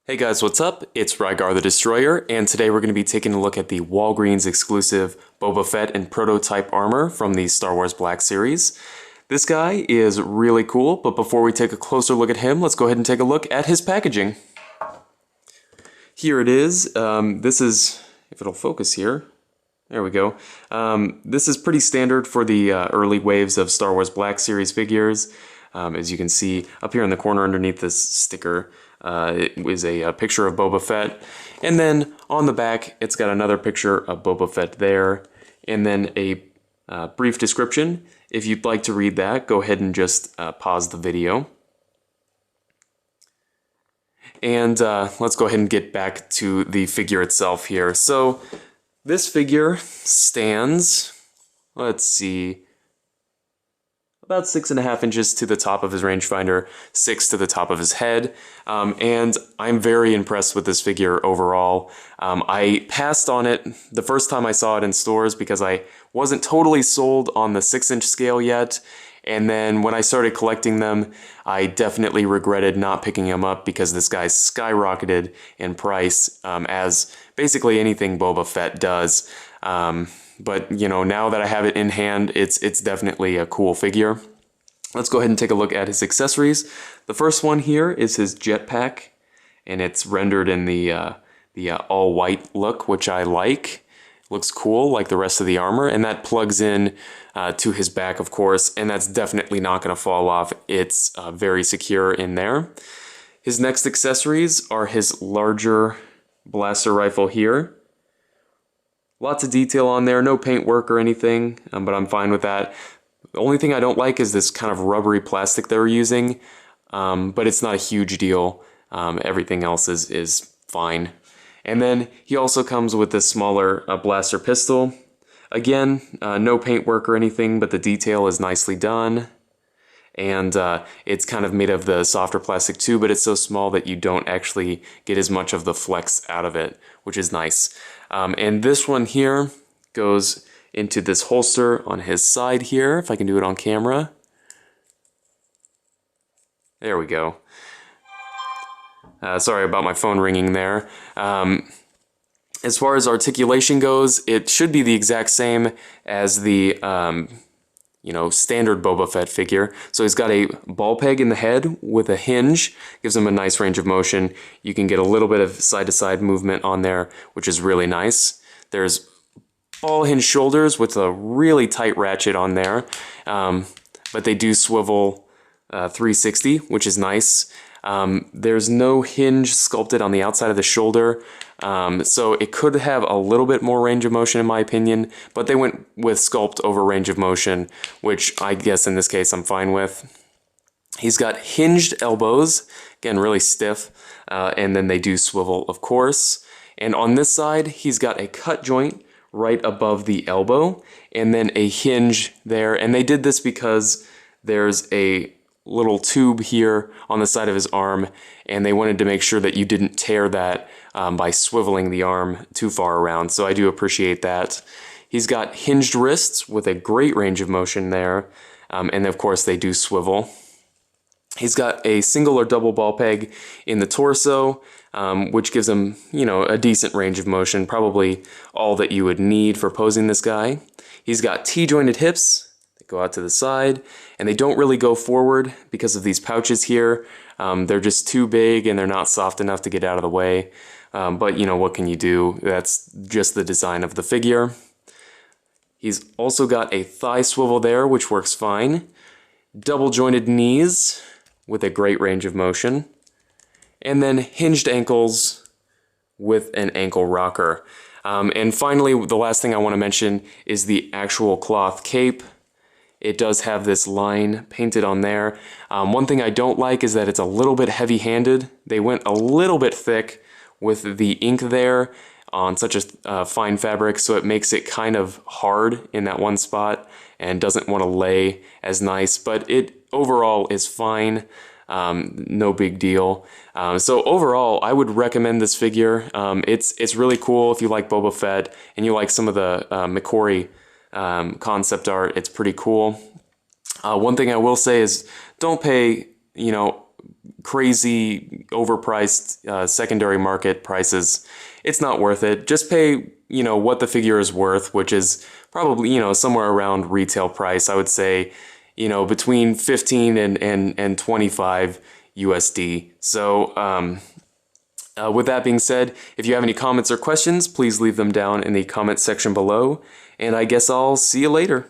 Hey guys, what's up? It's Rygar the Destroyer, and today we're going to be taking a look at the Walgreens exclusive Boba Fett and prototype armor from the Star Wars Black Series. This guy is really cool, but before we take a closer look at him, let's go ahead and take a look at his packaging. Here it is. This is, if it'll focus here, there we go. This is pretty standard for the early waves of Star Wars Black Series figures. As you can see up here in the corner underneath this sticker, it was a picture of Boba Fett. And then on the back, it's got another picture of Boba Fett there. And then a brief description. If you'd like to read that, go ahead and just pause the video. And let's go ahead and get back to the figure itself here. So this figure stands, let's see, about 6.5 inches to the top of his rangefinder, 6 to the top of his head, and I'm very impressed with this figure overall. I passed on it the first time I saw it in stores because I wasn't totally sold on the 6-inch scale yet, and then when I started collecting them, I definitely regretted not picking him up because this guy's skyrocketed in price, as basically anything Boba Fett does. But you know, now that I have it in hand, it's definitely a cool figure. Let's go ahead and take a look at his accessories. The first one here is his jetpack, and it's rendered in the all-white look, which I like. Looks cool, like the rest of the armor, and that plugs in to his back, of course, and that's definitely not going to fall off. It's very secure in there. His next accessories are his larger blaster rifle here. Lots of detail on there, no paint work or anything, but I'm fine with that. The only thing I don't like is this kind of rubbery plastic they're using, but it's not a huge deal. Everything else is fine. And then he also comes with this smaller blaster pistol. Again, no paint work or anything, but the detail is nicely done. And it's kind of made of the softer plastic too, but it's so small that you don't actually get as much of the flex out of it, which is nice. And this one here goes into this holster on his side here, if I can do it on camera. There we go. Sorry about my phone ringing there. As far as articulation goes, it should be the exact same as the standard Boba Fett figure. So he's got a ball peg in the head with a hinge, gives him a nice range of motion. You can get a little bit of side-to-side movement on there, which is really nice. There's ball hinge shoulders with a really tight ratchet on there, but they do swivel 360, which is nice. There's no hinge sculpted on the outside of the shoulder, so it could have a little bit more range of motion in my opinion, but they went with sculpt over range of motion, which I guess in this case I'm fine with. He's got hinged elbows, again really stiff, and then they do swivel of course. And on this side he's got a cut joint right above the elbow, and then a hinge there, and they did this because there's a little tube here on the side of his arm, and they wanted to make sure that you didn't tear that by swiveling the arm too far around, so I do appreciate that. He's got hinged wrists with a great range of motion there, and of course they do swivel. He's got a single or double ball peg in the torso, which gives him, a decent range of motion, probably all that you would need for posing this guy. He's got T-jointed hips, go out to the side, and they don't really go forward because of these pouches here. They're just too big and they're not soft enough to get out of the way. But what can you do? That's just the design of the figure. He's also got a thigh swivel there, which works fine. Double jointed knees with a great range of motion. And then hinged ankles with an ankle rocker. And finally, the last thing I want to mention is the actual cloth cape. It does have this line painted on there. One thing I don't like is that it's a little bit heavy-handed. They went a little bit thick with the ink there on such a fine fabric, so it makes it kind of hard in that one spot and doesn't want to lay as nice, but it overall is fine. No big deal. So overall, I would recommend this figure. It's really cool if you like Boba Fett and you like some of the McCory concept art. It's pretty cool. One thing I will say is don't pay, crazy overpriced secondary market prices, it's not worth it. Just pay, what the figure is worth, which is probably, somewhere around retail price. I would say, between 15 and 25 USD. So, with that being said, if you have any comments or questions, please leave them down in the comment section below. And I guess I'll see you later.